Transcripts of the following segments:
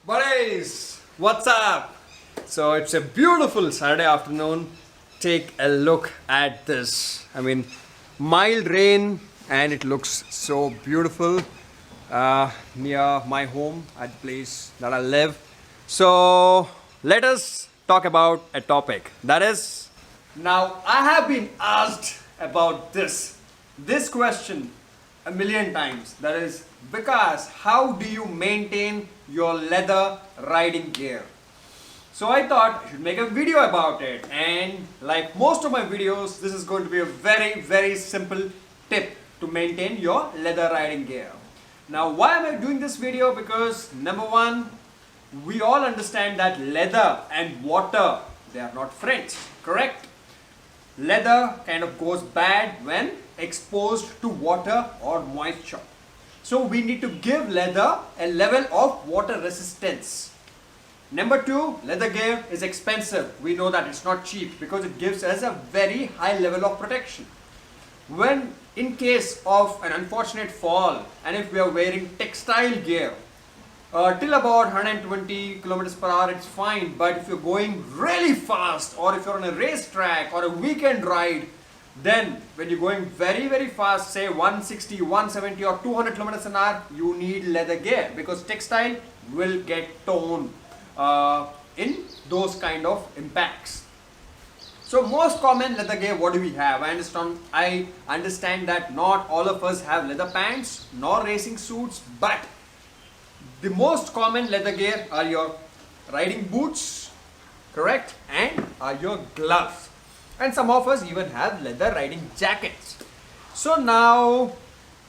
Buddies, what's up? So it's a beautiful Saturday afternoon. Take a look at this. Mild rain and it looks so beautiful near my home at the place that I live. So let us talk about a topic that is, now I have been asked about this question a million times. That is, Vikas, how do you maintain your leather riding gear? So I thought I should make a video about it, and like most of my videos, this is going to be a very simple tip to maintain your leather riding gear. Now why am I doing this video? Because number one, we all understand that leather and water, they are not friends, correct? Leather kind of goes bad when exposed to water or moisture. So we need to give leather a level of water resistance. Number two, leather gear is expensive. We know that it's not cheap because it gives us a very high level of protection. When in case of an unfortunate fall, and if we are wearing textile gear, till about 120 kilometers per hour, it's fine. But if you're going really fast, or if you're on a racetrack or a weekend ride, then when you're going very fast, say 160, 170 or 200 kilometers an hour, you need leather gear because textile will get torn in those kind of impacts. So most common leather gear, what do we have? I understand that not all of us have leather pants nor racing suits, but the most common leather gear are your riding boots, correct, and are your gloves. And some of us even have leather riding jackets. So now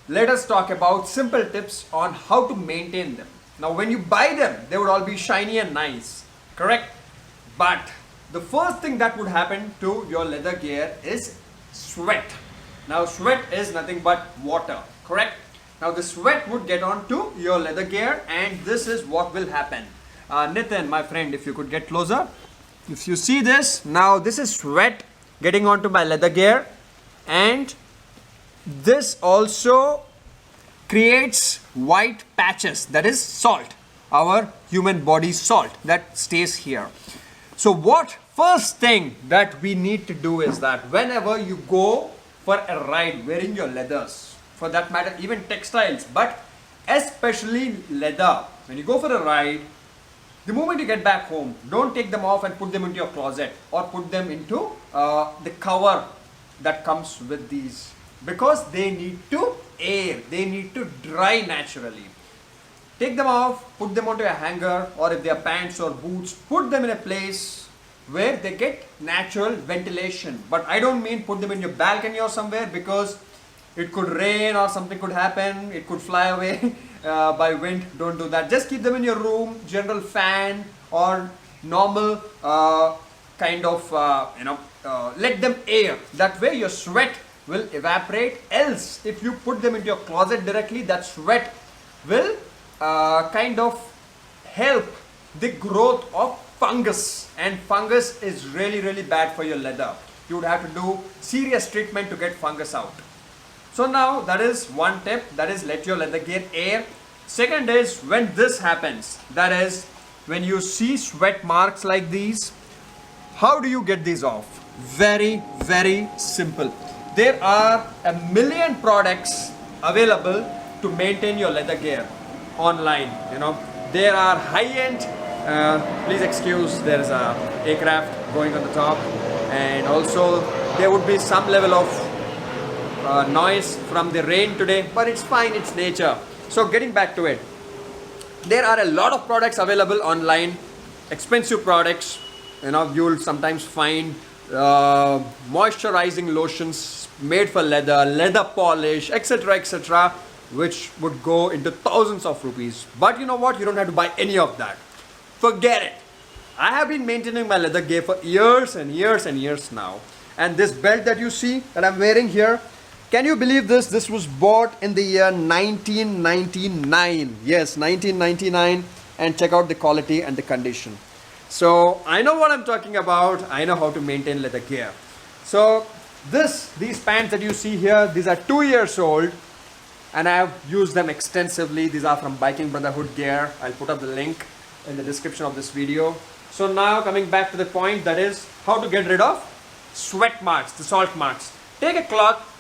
let us talk about simple tips on how to maintain them. Now when you buy them, they would all be shiny and nice, correct? But the first thing that would happen to your leather gear is sweat. Now sweat is nothing but water, correct? Now the sweat would get onto your leather gear, and this is what will happen. Nitin, my friend, if you could get closer. If you see this, now this is sweat getting onto my leather gear, and this also creates white patches. That is salt, our human body salt that stays here. So what first thing that we need to do is that whenever you go for a ride wearing your leathers, for that matter even textiles, but especially leather, when you go for a ride, the moment you get back home, don't take them off and put them into your closet or put them into the cover that comes with these, because they need to air, they need to dry naturally. Take them off, put them onto a hanger, or if they are pants or boots, put them in a place where they get natural ventilation. But I don't mean put them in your balcony or somewhere, because it could rain or something could happen, it could fly away by wind. Don't do that. Just keep them in your room, general fan or normal let them air. That way your sweat will evaporate. Else if you put them into your closet directly, that sweat will kind of help the growth of fungus, and fungus is really bad for your leather. You would have to do serious treatment to get fungus out. So now that is one tip, that is let your leather gear air. Second is, when this happens, that is when you see sweat marks like these, how do you get these off? Very simple. There are a million products available to maintain your leather gear online. There are high-end, please excuse, there is a aircraft going on the top, and also there would be some level of noise from the rain today, but it's fine, it's nature. So getting back to it, there are a lot of products available online, expensive products. You'll sometimes find moisturizing lotions made for leather polish, etc, which would go into thousands of rupees. But you know what, you don't have to buy any of that. Forget it. I have been maintaining my leather gear for years and years now, and this belt that you see that I'm wearing here, can you believe this? This was bought in the year 1999. Yes, 1999. And check out the quality and the condition. So I know what I'm talking about. I know how to maintain leather gear. So these pants that you see here, these are 2 years old, and I have used them extensively. These are from Biking Brotherhood Gear. I'll put up the link. in the description of this video. So now coming back to the point, that is how to get rid of sweat marks, the salt marks. Take a cloth.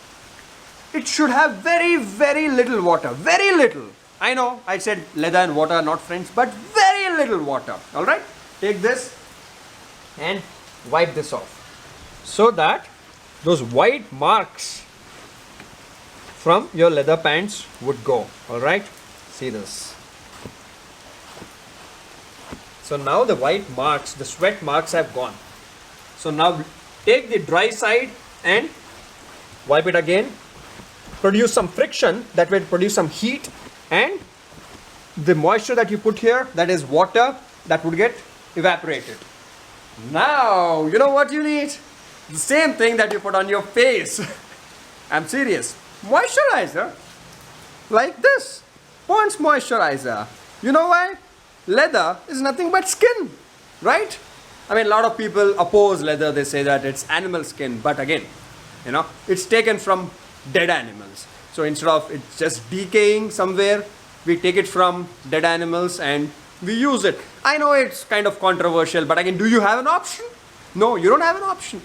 It should have very, very little water. Very little. I know I said leather and water are not friends, but very little water. Alright? Take this and wipe this off, so that those white marks from your leather pants would go. Alright? See this. So now the white marks, the sweat marks have gone. So now take the dry side and wipe it again. Produce some friction, that will produce some heat, and the moisture that you put here, that is water, that would get evaporated. Now, you know what you need? The same thing that you put on your face. I'm serious. Moisturizer. Like this. Pond's moisturizer. You know why? Leather is nothing but skin. Right? I mean, a lot of people oppose leather. They say that it's animal skin. But again, you know, it's taken from dead animals. So instead of it just decaying somewhere, we take it from dead animals and we use it. I know it's kind of controversial, but again, do you have an option? No, you don't have an option.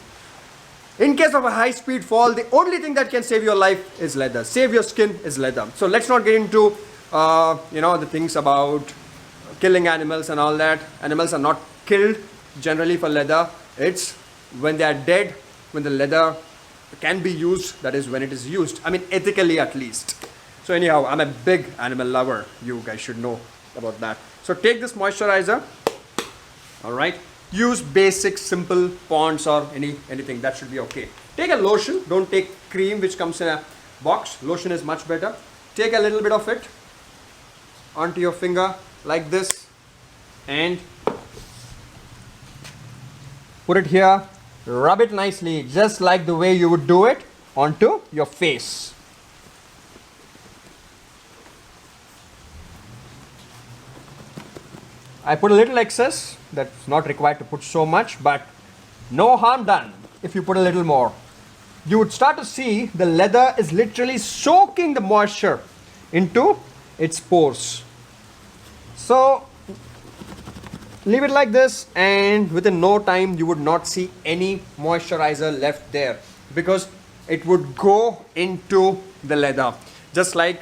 In case of a high speed fall, the only thing that can save your life is leather. Save your skin is leather. So let's not get into the things about killing animals and all that. Animals are not killed generally for leather. It's when they are dead, when the leather can be used, that is when it is used. I mean, ethically at least. So anyhow, I'm a big animal lover. You guys should know about that. So take this moisturizer. Alright. Use basic, simple Ponds or anything. That should be okay. Take a lotion. Don't take cream which comes in a box. Lotion is much better. Take a little bit of it onto your finger like this and put it here. Rub it nicely, just like the way you would do it onto your face. I put a little excess. That's not required to put so much, but no harm done if you put a little more. You would start to see the leather is literally soaking the moisture into its pores. So leave it like this, and within no time you would not see any moisturizer left there, because it would go into the leather just like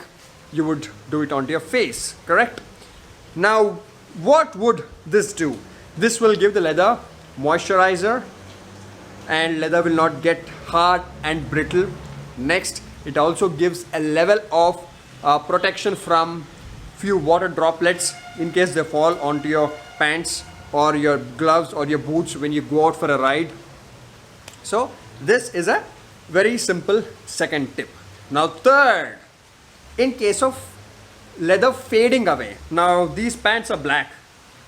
you would do it onto your face. Correct? Now what would this do? This will give the leather moisturizer and leather will not get hard and brittle. Next, it also gives a level of protection from few water droplets in case they fall onto your pants or your gloves or your boots when you go out for a ride. So this is a very simple second tip. Now third, in case of leather fading away. Now these pants are black,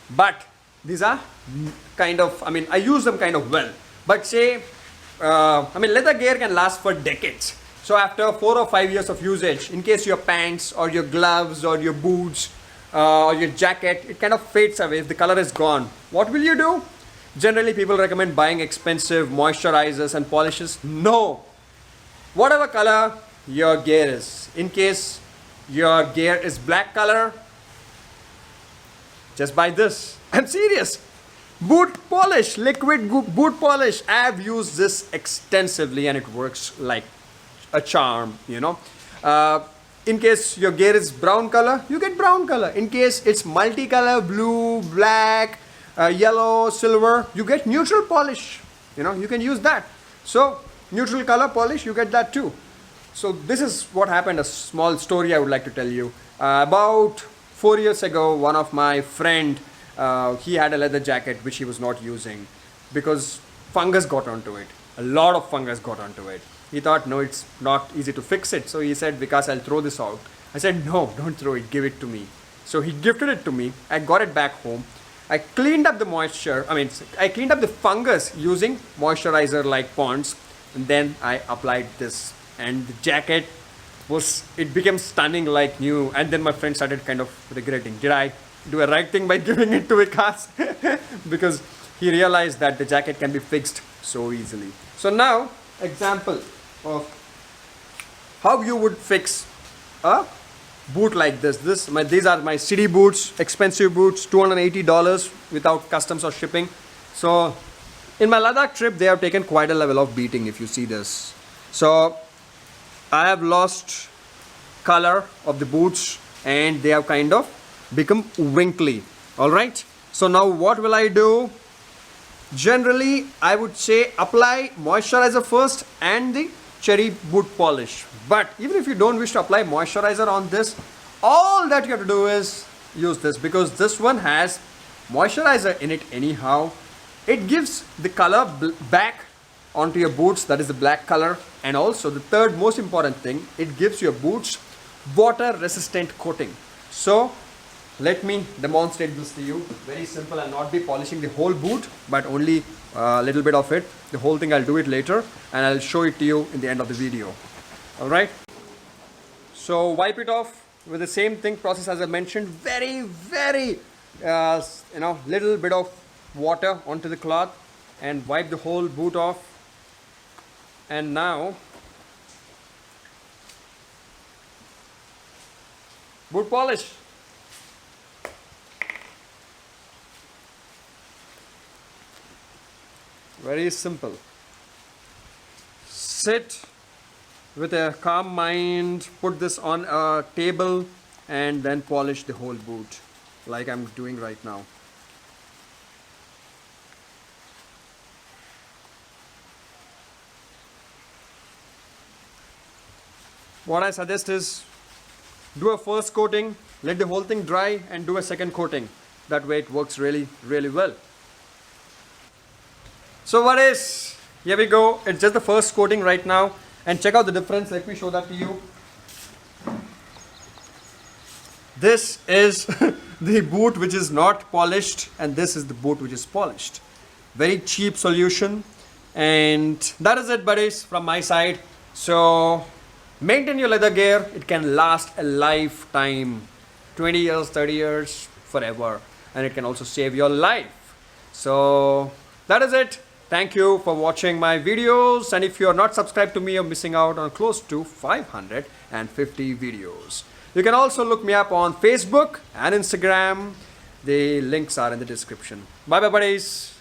but these are kind of, I use them kind of well. But say, leather gear can last for decades. So after 4 or 5 years of usage, in case your pants or your gloves or your boots or your jacket, it kind of fades away if the color is gone. What will you do? Generally people recommend buying expensive moisturizers and polishes. No! Whatever color your gear is, in case your gear is black color, just buy this. I'm serious. Boot polish, liquid boot polish. I have used this extensively and it works like a charm, you know. In case your gear is brown color, you get brown color. In case it's multicolor, blue, black, yellow, silver, you get neutral polish. You know, you can use that. So neutral color polish, you get that too. So this is what happened, a small story I would like to tell you. About 4 years ago, one of my friend, he had a leather jacket which he was not using because fungus got onto it. A lot of fungus got onto it. He thought, no, it's not easy to fix it. So he said, Vikas, I'll throw this out. I said, no, don't throw it, give it to me. So he gifted it to me. I got it back home. I cleaned up the moisture, I cleaned up the fungus using moisturizer like Ponds, and then I applied this. And the jacket it became stunning like new. And then my friend started kind of regretting, did I do a right thing by giving it to Vikas? Because he realized that the jacket can be fixed so easily. So now, example of how you would fix a boot like this. These are my city boots, expensive boots, $280 without customs or shipping. So in my Ladakh trip, they have taken quite a level of beating, if you see this. So I have lost color of the boots and they have kind of become wrinkly. Alright, so now what will I do? Generally, I would say apply moisturizer first and the cherry boot polish. But even if you don't wish to apply moisturizer on this, all that you have to do is use this, because this one has moisturizer in it anyhow. It gives the color back onto your boots, that is the black color. And also the third most important thing, it gives your boots water resistant coating. So let me demonstrate this to you. Very simple. I'll not be polishing the whole boot, but only a little bit of it. The whole thing I'll do it later and I'll show it to you in the end of the video. Alright, so wipe it off with the same thing process as I mentioned. Very little bit of water onto the cloth and wipe the whole boot off. And now boot polish. Very simple. Sit with a calm mind, put this on a table and then polish the whole boot like I'm doing right now. What I suggest is do a first coating, let the whole thing dry and do a second coating. That way it works really well. So what is, here we go, it's just the first coating right now, and check out the difference. Let me show that to you. This is the boot which is not polished and this is the boot which is polished. Very cheap solution, and that is it buddies from my side. So maintain your leather gear, it can last a lifetime, 20 years, 30 years, forever, and it can also save your life. So that is it. Thank you for watching my videos, and if you are not subscribed to me, you're missing out on close to 550 videos. You can also look me up on Facebook and Instagram. The links are in the description. Bye bye buddies.